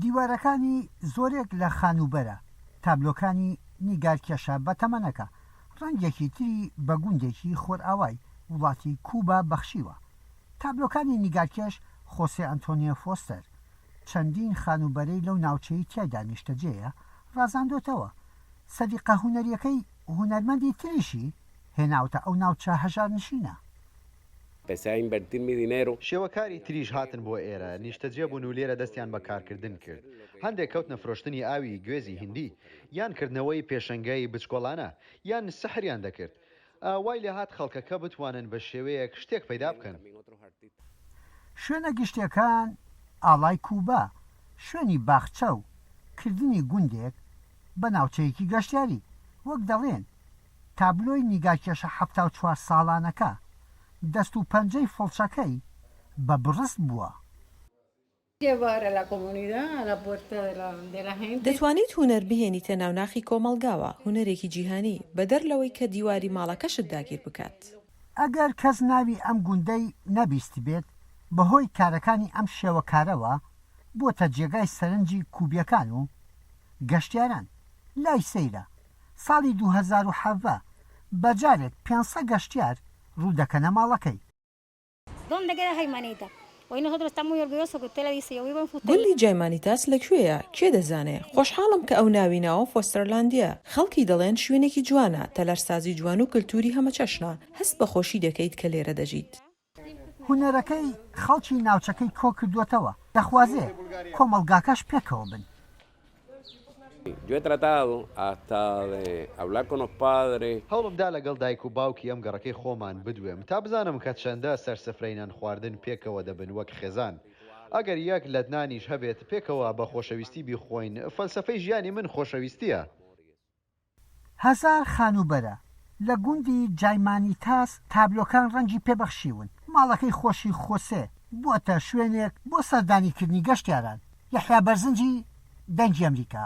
دیوارەکانی زۆرێک لە خانوبەرە، تابلۆکانی نیگارکێشە بە تەمەنەکە، ڕەنگێکی تری بە گوندێکی خۆرئاوای وڵاتی کوبا بەخشیوە. تابلۆکانی نیگارکێش خۆسێ ئەنتۆنیۆ فۆستەر چەندین خانوبەرەی لەو ناوچەی تیایدا نیشتەجێیە ڕازاندۆتەوە. سەدیقە هونەریەکەی هونەرمەندی تریشی هێناوتە ئەو ناوچە هەژار نشینە. شێوەکاری تریش هاتن بۆ ئێرە نیشتەجێ بوون و لێرە دەستیان بە کارکردن کرد. هەندێک کەوتنە فرۆشتنی ئاوی گوێزی هندی یان کردنەوەی پێشەنگای بچکۆڵانە یان سەحریان دەکرد. وای لێ هات خەڵکەکە بتوانن بە شێوەیەک شتێک پەیدا بکەن. شوێنە گشتیەکان ئاڵای کوبا شوێنی باخچە و کردنی گوندێک بە ناوچەیەکی گەشتیاری، وەک دەڵێن تابلۆی نیگارکێشە 74 ساڵانەکە دەست و پەنجەی فڵچەکەی بە بڕست بووە. دەتوانیت هونەر بهێنیتە ناوناخی کۆمەڵگاوە، هونەرێکی جیهانی بە دەرلەوەی کە دیواری ماڵەکەشت داگیر بکات. ئەگەر کەس ناوی ئەم گوندەی نەبیستی بێت بەهۆی کارەکانی ئەم شێوەکارەوە بۆتە جێگای سەرنجی کوبیەکان و گەشتیاران. لای سەیرە ساڵی 2017 بەجارێک 500 گەشتیار ڕوودەکەنە ماڵەکەی. گوندی جایمانیتاس لەکوێیە؟ کێ دەزانێ؟ خۆشحاڵم کە ئەو ناویناوە فۆستەرلاندیە. خەڵکی دەڵێن شوێنێکی جوانە، تەلەرسازی جوان و کللتوری هەمە چەشنە. هەست بە خۆشی دەکەیت کە لێرە دەژیت. هونەرەکەی خەڵکی ناوچەکەی کۆ کردووەتەوە، دەخوازێ کۆمەڵگاکەش پێکەوە بن. هەوڵمدا لەگەڵ دایک و باوکی ئەم گەڕەکەی خۆمان بدوێم تا بزانم کە چەندە سەرسفرەینان خواردن پێکەوە دەبن وەک خێزان. ئەگەر یەک لەدنانیش هەبێت پێکەوە بە خۆشەویستی بیخۆین. فەلسەفەی ژیانی من خۆشەویستیە. هەزار خانوبەرە لە گوندی جایمانیتاس تابلۆکان ڕەنگی پێبەخشیون. ماڵەکەی خۆشی خۆسێ بووەتە شوێنێک بۆ سەردانیکردنی گەشتیاران. یەحیا بەرزنجی، دەنگی ئەمریکا.